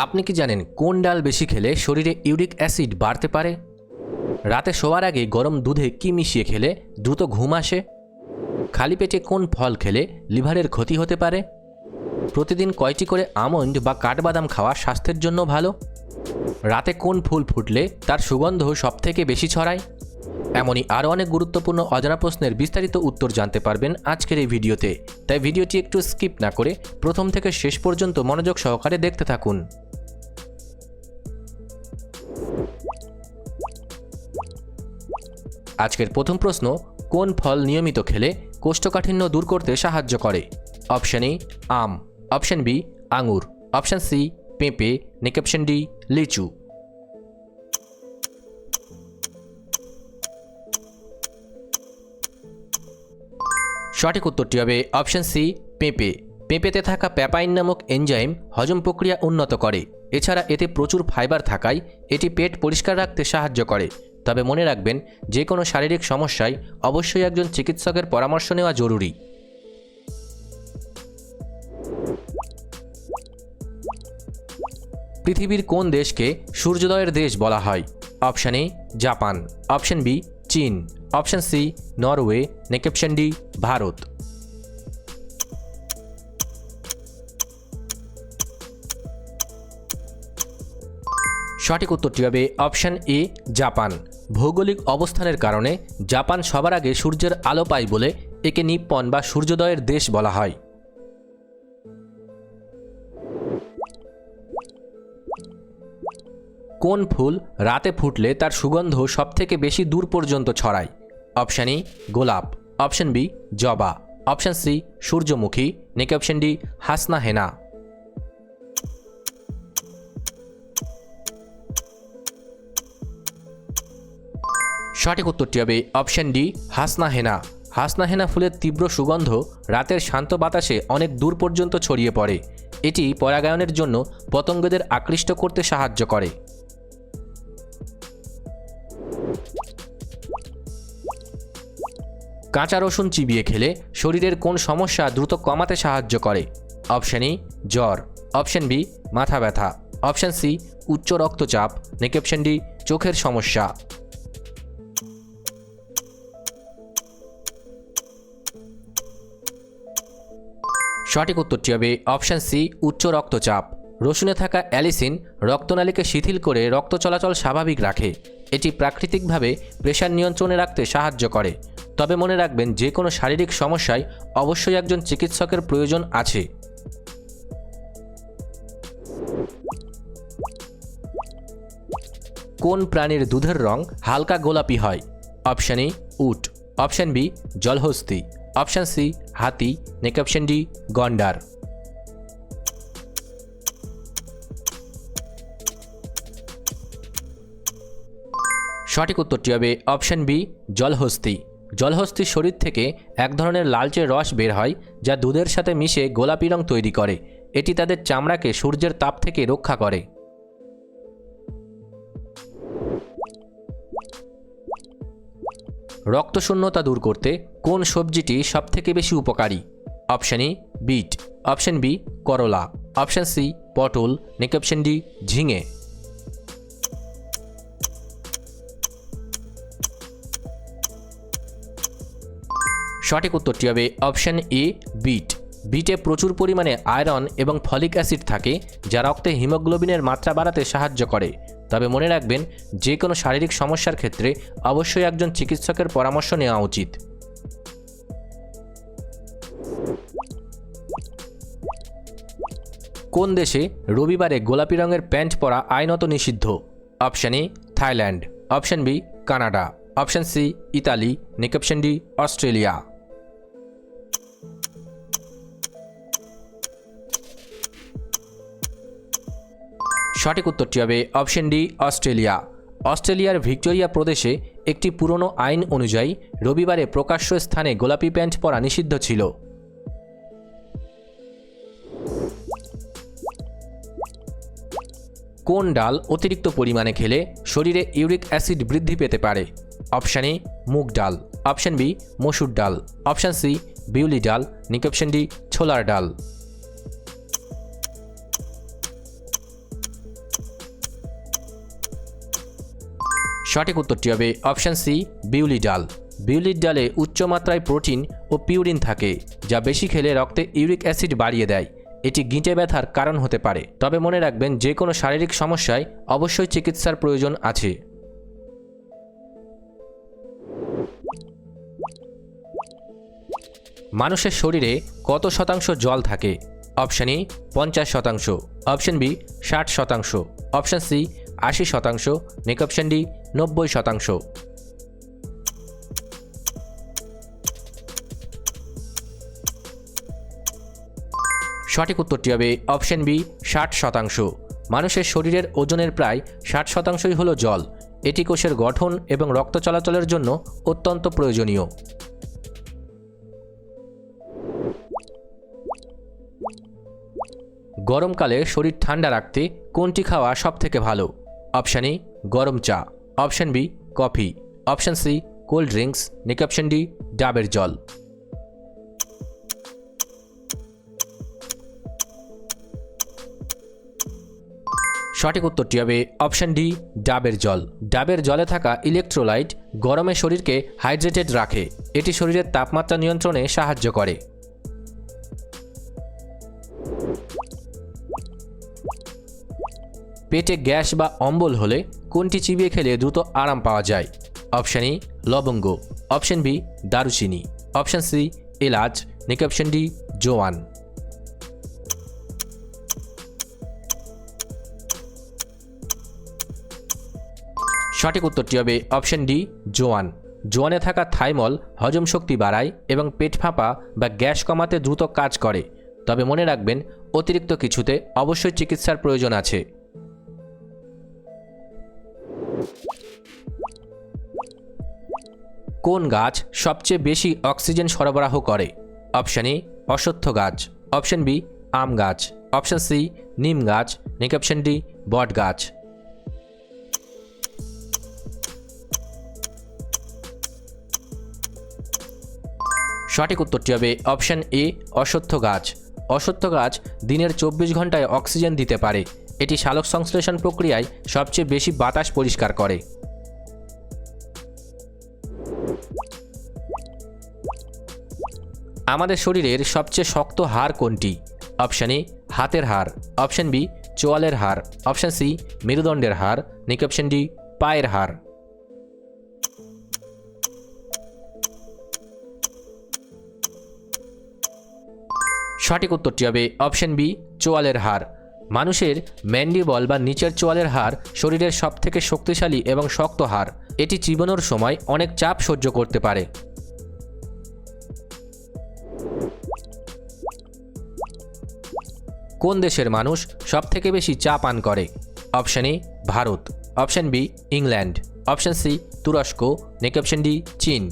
আপনি কি জানেন কোন ডাল বেশি খেলে শরীরে ইউরিক অ্যাসিড বাড়তে পারে? রাতে শোয়ার আগে গরম দুধে কি মিশিয়ে খেলে দ্রুত ঘুম আসে? খালি পেটে কোন ফল খেলে লিভারের ক্ষতি হতে পারে? প্রতিদিন কয়টি করে আমন্ড বা কাঠবাদাম খাওয়া স্বাস্থ্যের জন্য ভালো? রাতে কোন ফুল ফুটলে তার সুগন্ধ সবথেকে বেশি ছড়ায়? এমনই আরও অনেক গুরুত্বপূর্ণ অজানা প্রশ্নের বিস্তারিত উত্তর জানতে পারবেন আজকের এই ভিডিওতে। তাই ভিডিওটি একটু স্কিপ না করে প্রথম থেকে শেষ পর্যন্ত মনোযোগ সহকারে দেখতে থাকুন। আজকের প্রথম প্রশ্ন, কোন ফল নিয়মিত খেলে কোষ্ঠকাঠিন্য দূর করতে সাহায্য করে? অপশন এ আম, অপশন বি আঙুর, অপশন সি পেঁপে, নাকি অপশন ডি লিচু? সঠিক উত্তরটি হবে অপশন সি পেঁপে। পেঁপেতে থাকা প্যাপাইন নামক এনজাইম হজম প্রক্রিয়া উন্নত করে। এছাড়া এতে প্রচুর ফাইবার থাকায় এটি পেট পরিষ্কার রাখতে সাহায্য করে। তবে মনে রাখবেন, যে কোনো শারীরিক সমস্যায় অবশ্যই একজন চিকিৎসকের পরামর্শ নেওয়া জরুরি। পৃথিবীর কোন দেশকে সূর্যোদয়ের দেশ বলা হয়? Option A Japan, option B চীন, অপশন সি নরওয়ে, নাকি অপশন ডি ভারত? সঠিক উত্তরটি হবে অপশন এ জাপান। ভৌগোলিক অবস্থানের কারণে জাপান সবার আগে সূর্যের আলো পায় বলে একে নিপ্পন বা সূর্যোদয়ের দেশ বলা হয়। কোন ফুল রাতে ফুটলে তার সুগন্ধ সবথেকে বেশি দূর পর্যন্ত ছড়ায়? অপশন এ গোলাপ, অপশন বি জবা, অপশন সি সূর্যমুখী, নাকি অপশন ডি হাসনা হেনা? সঠিক উত্তরটি হবে অপশন ডি হাসনা হেনা। হাসনা হেনা ফুলের তীব্র সুগন্ধ রাতের শান্ত বাতাসে অনেক দূর পর্যন্ত ছড়িয়ে পড়ে। এটি পরাগায়নের জন্য পতঙ্গদের আকৃষ্ট করতে সাহায্য করে। কাঁচা রসুন চিবিয়ে খেলে শরীরের কোন সমস্যা দ্রুত কমাতে সাহায্য করে? অপশন এ জ্বর, অপশন বি মাথা ব্যথা, অপশন সি উচ্চ রক্তচাপ, নাকি অপশন ডি চোখের সমস্যা? সঠিক উত্তরটি হবে অপশন সি উচ্চ রক্তচাপ। রসুনে থাকা অ্যালিসিন রক্তনালীকে শিথিল করে রক্ত চলাচল স্বাভাবিক রাখে। এটি প্রাকৃতিকভাবে প্রেশার নিয়ন্ত্রণে রাখতে সাহায্য করে। তবে মনে রাখবেন, যে কোনো শারীরিক সমস্যায় অবশ্যই একজন চিকিৎসকের প্রয়োজন আছে। কোন প্রাণীর দুধের রং হালকা গোলাপি হয়? অপশন এ উট, অপশন বি জলহস্তী, অপশন সি হাতি, নাকি অপশন ডি গন্ডার? সঠিক উত্তরটি হবে অপশন বি জলহস্তী। জলহস্তির শরীর থেকে এক ধরনের লালচে রস বের হয়, যা দুধের সাথে মিশে গোলাপি রং তৈরি করে। এটি তাদের চামড়াকে সূর্যের তাপ থেকে রক্ষা করে। রক্তশূন্যতা দূর করতে কোন সবজিটি সবথেকে বেশি উপকারী? Option A beet, option B করলা, অপশন সি পটল, নাকি অপশন ডি ঝিঙে? সঠিক উত্তরটি হবে অপশন এ বিট। বিটে প্রচুর পরিমাণে আয়রন এবং ফলিক অ্যাসিড থাকে, যা রক্তে হিমোগ্লোবিনের মাত্রা বাড়াতে সাহায্য করে। তবে মনে রাখবেন, যে কোনো শারীরিক সমস্যার ক্ষেত্রে অবশ্যই একজন চিকিৎসকের পরামর্শ নেওয়া উচিত। কোন দেশে রবিবারে গোলাপি রঙের প্যান্ট পরা আইনত নিষিদ্ধ? Option A Thailand, option B Canada, option C Italy, নাকি অপশন ডি অস্ট্রেলিয়া? সঠিক উত্তরটি হবে অপশন ডি অস্ট্রেলিয়া। অস্ট্রেলিয়ার ভিক্টোরিয়া প্রদেশে একটি পুরনো আইন অনুযায়ী রবিবারে প্রকাশ্য স্থানে গোলাপি প্যান্ট পরা নিষিদ্ধ ছিল। কোন ডাল অতিরিক্ত পরিমাণে খেলে শরীরে ইউরিক অ্যাসিড বৃদ্ধি পেতে পারে? অপশন এ মুগ ডাল, অপশন বি মসুর ডাল, অপশন সি বিউলি ডাল, নাকি অপশন ডি ছোলার ডাল? সঠিক উত্তরটি হবে অপশান সি বিউলি ডাল। বিউলির ডালে উচ্চমাত্রায় প্রোটিন ও পিউরিন থাকে, যা বেশি খেলে রক্তে ইউরিক অ্যাসিড বাড়িয়ে দেয়। এটি গিঁটে ব্যথার কারণ হতে পারে। তবে মনে রাখবেন, যে কোনো শারীরিক সমস্যায় অবশ্যই চিকিৎসার প্রয়োজন আছে। মানুষের শরীরে কত শতাংশ জল থাকে? Option A 50%, option B 60%, option C 80%, next option D 90%। সঠিক উত্তরটি হবে অপশান বি 60%। মানুষের শরীরের ওজনের প্রায় 60%ই হলো জল। এটি কোষের গঠন এবং রক্ত চলাচলের জন্য অত্যন্ত প্রয়োজনীয়। গরমকালে শরীর ঠান্ডা রাখতে কোনটি খাওয়া সবথেকে ভালো? অপশান এ গরম চা, option B coffee, option C cold drinks, next option D ডাবের জল। সঠিক উত্তরটি হবে অপশান ডি ডাবের জল। ডাবের জলে থাকা ইলেকট্রোলাইট গরমে শরীরকে হাইড্রেটেড রাখে। এটি শরীরের তাপমাত্রা নিয়ন্ত্রণে সাহায্য করে। পেটে গ্যাস বা অম্বল হলে কোনটি চিবিয়ে খেলে দ্রুত আরাম পাওয়া যায়? অপশান এ লবঙ্গ, অপশান বি দারুচিনি, অপশান সি এলাচ, নেক্সট অপশান ডি জোয়ান। সঠিক উত্তরটি হবে অপশান ডি জোয়ান। জোয়ানে থাকা থাইমল হজম শক্তি বাড়ায় এবং পেট ফাঁপা বা গ্যাস কমাতে দ্রুত কাজ করে। তবে মনে রাখবেন, অতিরিক্ত কিছুতে অবশ্যই চিকিৎসার প্রয়োজন আছে। কোন গাছ সবচেয়ে বেশি অক্সিজেন সরবরাহ করে? অপশান এ অশ্বত্থ গাছ, অপশান বি আম গাছ, অপশান সি নিম গাছ, নেক্সট অপশান ডি বট গাছ। সঠিক উত্তরটি হবে অপশান এ অশ্বত্থ গাছ। অশ্বত্থ গাছ দিনের 24 ঘন্টায় অক্সিজেন দিতে পারে। এটি সালোক সংশ্লেষণ প্রক্রিয়ায় সবচেয়ে বেশি বাতাস পরিষ্কার করে। আমাদের শরীরের সবচেয়ে শক্ত হাড় কোনটি? অপশান এ হাতের হাড়, অপশান বি চোয়ালের হাড়, অপশান সি মেরুদণ্ডের হাড়, নেক্সট অপশান ডি পায়ের হাড়। সঠিক উত্তরটি হবে অপশান বি চোয়ালের হাড়। মানুষের ম্যান্ডিবল বা নিচের চোয়ালের হাড় শরীরের সবথেকে শক্তিশালী এবং শক্ত হাড়। এটি চিবানোর সময় অনেক চাপ সহ্য করতে পারে। কোন দেশের মানুষ সবথেকে বেশি চা পান করে? Option A Bharat, option B England, option C তুরস্ক, নেক্সট অপশান ডি চীন।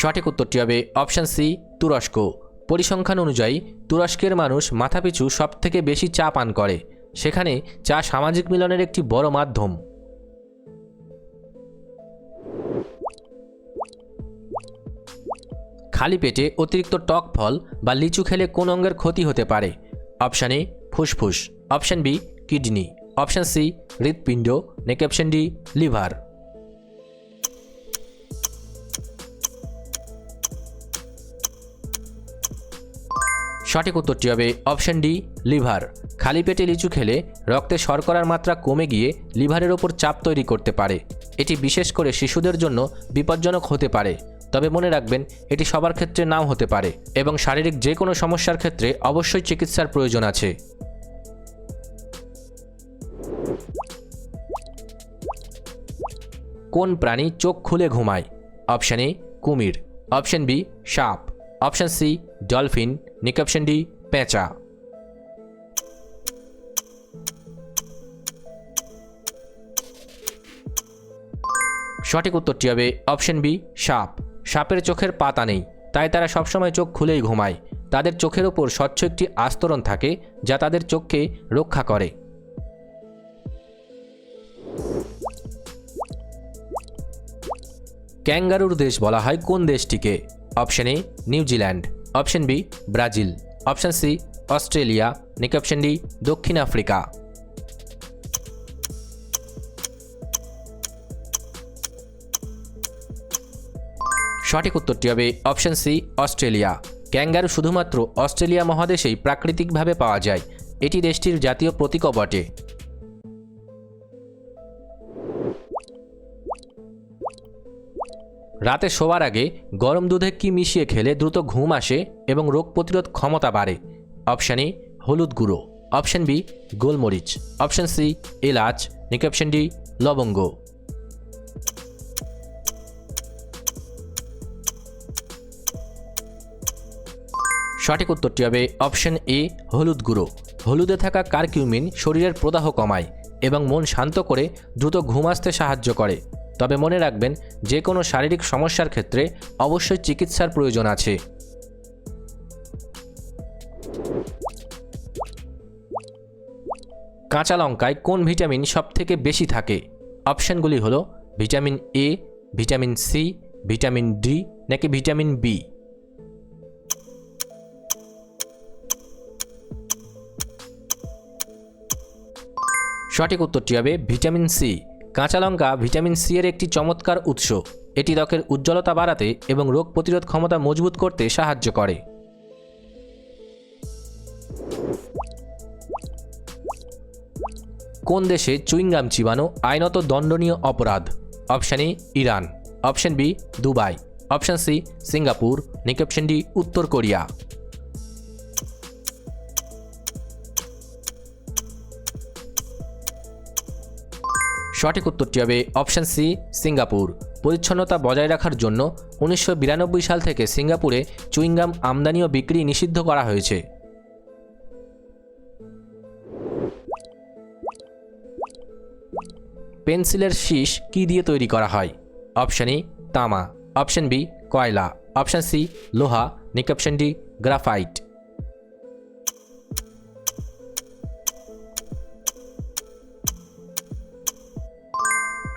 সঠিক উত্তরটি হবে অপশান সি তুরস্ক। পরিসংখ্যান অনুযায়ী তুরস্কের মানুষ মাথাপিছু সবথেকে বেশি চা পান করে। সেখানে চা সামাজিক মিলনের একটি বড় মাধ্যম। খালি পেটে অতিরিক্ত টক ফল বা লিচু খেলে কোন অঙ্গের ক্ষতি হতে পারে? অপশান এ ফুসফুস, option B kidney, option C হৃৎপিণ্ড, নেক্সট অপশান ডি লিভার। সঠিক উত্তরটি হবে অপশান ডি লিভার। খালি পেটে লিচু খেলে রক্তে শর্করার মাত্রা কমে গিয়ে লিভারের ওপর চাপ তৈরি করতে পারে। এটি বিশেষ করে শিশুদের জন্য বিপজ্জনক হতে পারে। তবে মনে রাখবেন, এটি সবার ক্ষেত্রে নাও হতে পারে এবং শারীরিক যে কোনো সমস্যার ক্ষেত্রে অবশ্যই চিকিৎসার প্রয়োজন আছে। কোন প্রাণী চোখ খুলে ঘুমায়? অপশান এ কুমির, অপশান বি সাপ, option C dolphin, next option D পেঁচা। সঠিক উত্তরটি হবে অপশান বি সাপ। সাপের চোখের পাতা নেই, তাই তারা সবসময় চোখ খুলেই ঘুমায়। তাদের চোখের ওপর স্বচ্ছ একটি আস্তরণ থাকে, যা তাদের চোখকে রক্ষা করে। ক্যাঙ্গারুর দেশ বলা হয় কোন দেশটিকে? Option A New Zealand, option B Brazil, option C Australia, নিক অপশন ডি দক্ষিণ আফ্রিকা। সঠিক উত্তরটি হবে অপশন সি অস্ট্রেলিয়া। ক্যাঙ্গারু শুধুমাত্র অস্ট্রেলিয়া মহাদেশেই প্রাকৃতিকভাবে পাওয়া যায়। এটি দেশটির জাতীয় প্রতীকও বটে। রাতে শোয়ার আগে গরম দুধে কি মিশিয়ে খেলে দ্রুত ঘুম আসে এবং রোগ প্রতিরোধ ক্ষমতা বাড়ে? অপশন এ হলুদ গুঁড়ো, অপশন বি গোলমরিচ, অপশন সি এলাচ, নিক অপশন ডি লবঙ্গ। সঠিক উত্তরটি হবে অপশন এ হলুদ গুঁড়ো। হলুদে থাকা কারকিউমিন শরীরের প্রদাহ কমায় এবং মন শান্ত করে দ্রুত ঘুম আসতে সাহায্য করে। তবে মনে রাখবেন, যে কোনো শারীরিক সমস্যার ক্ষেত্রে অবশ্যই চিকিৎসার প্রয়োজন আছে। কাঁচা লঙ্কায় কোন ভিটামিন সবথেকে বেশি থাকে? অপশনগুলি হলো vitamin A, vitamin C, vitamin D নাকি ভিটামিন বি। সঠিক উত্তরটি হবে ভিটামিন সি। কাঁচা লঙ্কা ভিটামিন সি এর একটি চমৎকার উৎস। এটি ত্বকের উজ্জ্বলতা বাড়াতে এবং রোগ প্রতিরোধ ক্ষমতা মজবুত করতে সাহায্য করে। কোন দেশে চুইংগাম চিবানো আইনত দণ্ডনীয় অপরাধ? Option A Iran, option B Dubai, option C Singapore, next option D উত্তর কোরিয়া। সঠিক উত্তরটি হবে অপশন সি সিঙ্গাপুর। পরিচ্ছন্নতা বজায় রাখার জন্য 1992 সাল থেকে সিঙ্গাপুরে চুইংগাম আমদানি ও বিক্রি নিষিদ্ধ করা হয়েছে। পেন্সিলের শীষ কি দিয়ে তৈরি করা হয়? অপশন এ তামা, অপশন বি কয়লা, অপশন সি লোহা, নিক অপশন ডি গ্রাফাইট।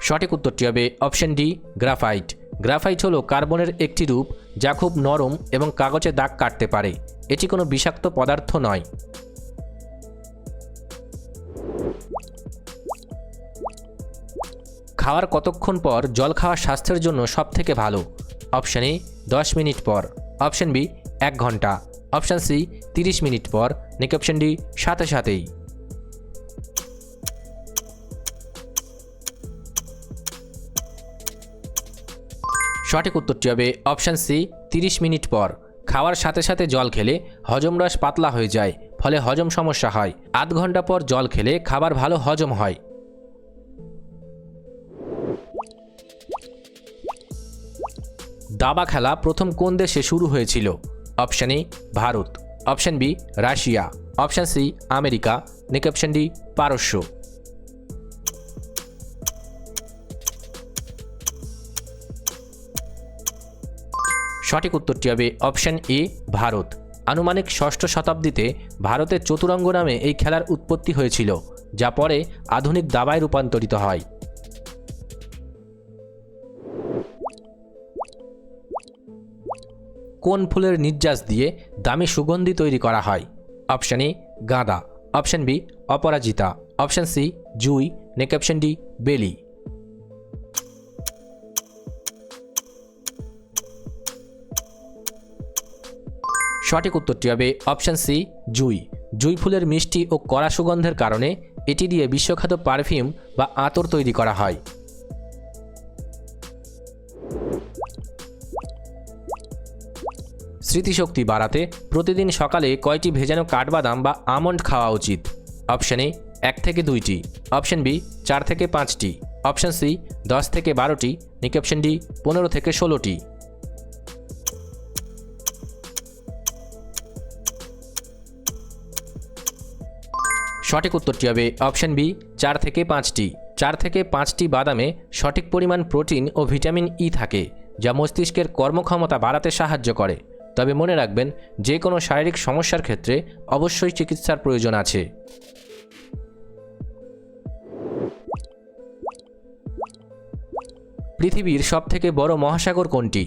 সঠিক উত্তরটি হবে অপশন ডি গ্রাফাইট। গ্রাফাইট হলো কার্বনের একটি রূপ যা খুব নরম এবং কাগজে দাগ কাটতে পারে। এটি কোনো বিষাক্ত পদার্থ নয়। খাওয়ার কতক্ষণ পর জল খাওয়া স্বাস্থ্যের জন্য সবথেকে ভালো? অপশন এ 10 মিনিট পর, অপশন বি 1 ঘন্টা, অপশন সি 30 মিনিট পর, নিক অপশন ডি সাথে সাথেই। সঠিক উত্তরটি হবে অপশন সি 30 মিনিট পর। খাওয়ার সাথে সাথে জল খেলে হজম রস পাতলা হয়ে যায়, ফলে হজম সমস্যা হয়। আধ ঘন্টা পর জল খেলে খাবার ভালো হজম হয়। দাবা খেলা প্রথম কোন দেশে শুরু হয়েছিল? Option A Bharat, option B Russia, option C America, next option D পারস্য। সঠিক উত্তরটি হবে অপশন এ ভারত। আনুমানিক 6ষ্ঠ শতাব্দীতে ভারতের চতুরঙ্গ নামে এই খেলার উৎপত্তি হয়েছিল, যা পরে আধুনিক দাবায় রূপান্তরিত হয়। কোন ফুলের নির্যাস দিয়ে দামি সুগন্ধি তৈরি করা হয়? অপশন এ গাঁদা, অপশন বি অপরাজিতা, অপশন সি জুই, নিক অপশন ডি বেলি। সঠিক উত্তরটি হবে অপশন সি জুই। জুই ফুলের মিষ্টি ও কড়া সুগন্ধের কারণে এটি দিয়ে বিশ্বখ্যাত পারফিউম বা আতর তৈরি করা হয়। স্মৃতিশক্তি বাড়াতে প্রতিদিন সকালে কয়টি ভেজানো কাঠবাদাম বা আমন্ড খাওয়া উচিত? অপশন এ 1 থেকে 2টি, অপশন বি 4 থেকে 5টি, অপশন সি 10 থেকে 12টি, নিক অপশন ডি 15 থেকে 16টি। সঠিক উত্তরটি হবে অপশন বি 4 থেকে 5টি। 4 থেকে 5টি বাদামে সঠিক পরিমাণ প্রোটিন ও ভিটামিন ই থাকে, যা মস্তিষ্কের কর্মক্ষমতা বাড়াতে সাহায্য করে। তবে মনে রাখবেন, যে কোনো শারীরিক সমস্যার ক্ষেত্রে অবশ্যই চিকিৎসার প্রয়োজন আছে। পৃথিবীর সবথেকে বড় মহাসাগর কোনটি?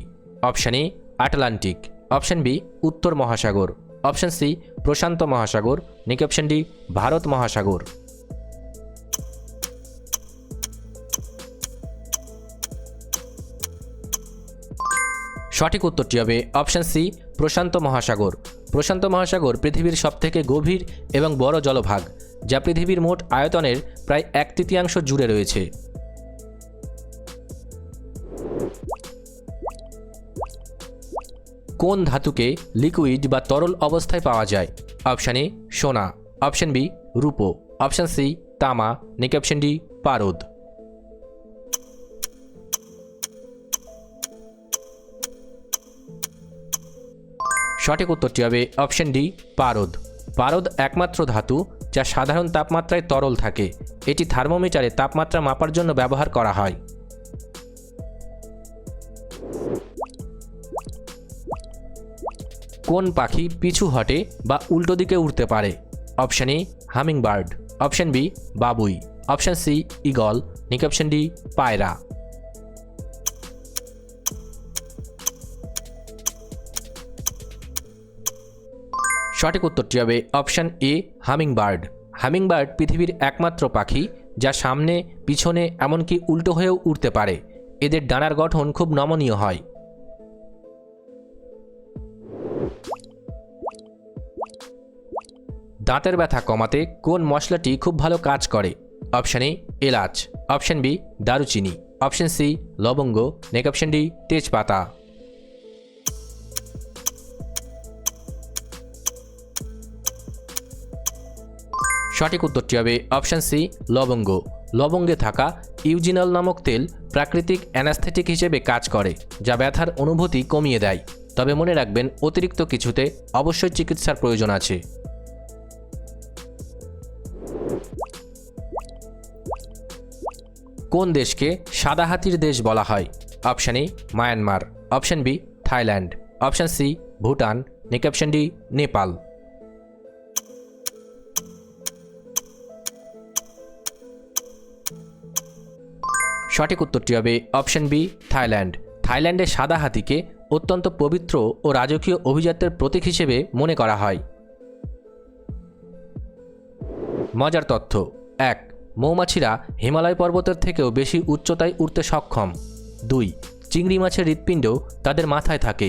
Option A Atlantic, option B উত্তর মহাসাগর, অপশন সি প্রশান্ত মহাসাগর, নাকি অপশন ডি ভারত মহাসাগর। সঠিক উত্তরটি হবে অপশন সি প্রশান্ত মহাসাগর। প্রশান্ত মহাসাগর পৃথিবীর সবথেকে গভীর এবং বড় জলভাগ, যা পৃথিবীর মোট আয়তনের প্রায় 1/3 জুড়ে রয়েছে। কোন ধাতুকে লিকুইড বা তরল অবস্থায় পাওয়া যায়? অপশন এ সোনা, অপশন বি রূপো, অপশন সি তামা, নাকি অপশন ডি পারদ। সঠিক উত্তরটি হবে অপশন ডি পারদ। পারদ একমাত্র ধাতু যা সাধারণ তাপমাত্রায় তরল থাকে। এটি থার্মোমিটারে তাপমাত্রা মাপার জন্য ব্যবহার করা হয়। কোন পাখি পিছু হটে বা উল্টো দিকে উড়তে পারে? Option A hummingbird, option B বাবুই, অপশন সি ঈগল, নাকি অপশন ডি পায়রা। সঠিক উত্তরটি হবে অপশন এ হামিংবার্ড। হামিংবার্ড পৃথিবীর একমাত্র পাখি যা সামনে, পিছনে, এমনকি উল্টো হয়েও উড়তে পারে। এদের ডানার গঠন খুব নমনীয় হয়। দাঁতের ব্যথা কমাতে কোন মশলাটি খুব ভালো কাজ করে? অপশন এ এলাচ, অপশন বি দারুচিনি, অপশন সি লবঙ্গ, নাকি অপশন ডি তেজপাতা। সঠিক উত্তরটি হবে অপশন সি লবঙ্গ। লবঙ্গে থাকা ইউজিনল নামক তেল প্রাকৃতিক অ্যানাস্থেটিক হিসেবে কাজ করে, যা ব্যথার অনুভূতি কমিয়ে দেয়। তবে মনে রাখবেন, অতিরিক্ত কিছুতে অবশ্যই চিকিৎসার প্রয়োজন আছে। কোন দেশকে সাদা হাতির দেশ বলা হয়? Option A Myanmar, option B Thailand, option C Bhutan, নাকি অপশন ডি নেপাল। সঠিক উত্তরটি হবে অপশন বি থাইল্যান্ড। থাইল্যান্ডে সাদা হাতিকে অত্যন্ত পবিত্র ও রাজকীয় অভিজাত্যের প্রতীক হিসেবে মনে করা হয়। মজার তথ্য: 1. মৌমাছিরা হিমালয় পর্বতের থেকেও বেশি উচ্চতায় উঠতে সক্ষম। 2. চিংড়ি মাছের হৃৎপিণ্ড তাদের মাথায় থাকে।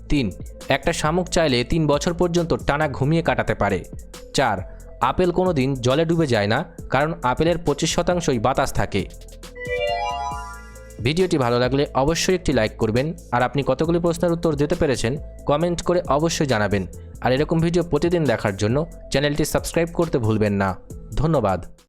3. একটা শামুক চাইলে 3 বছর পর্যন্ত টানা ঘুমিয়ে কাটাতে পারে। 4. আপেল কোনোদিন জলে ডুবে যায় না, কারণ আপেলের 25% বাতাস থাকে। ভিডিওটি ভালো লাগলে অবশ্যই একটি লাইক করবেন। আর আপনি কতগুলি প্রশ্নের উত্তর দিতে পেরেছেন কমেন্ট করে অবশ্যই জানাবেন। আর এরকম ভিডিও প্রতিদিন দেখার জন্য চ্যানেলটি সাবস্ক্রাইব করতে ভুলবেন না। ধন্যবাদ।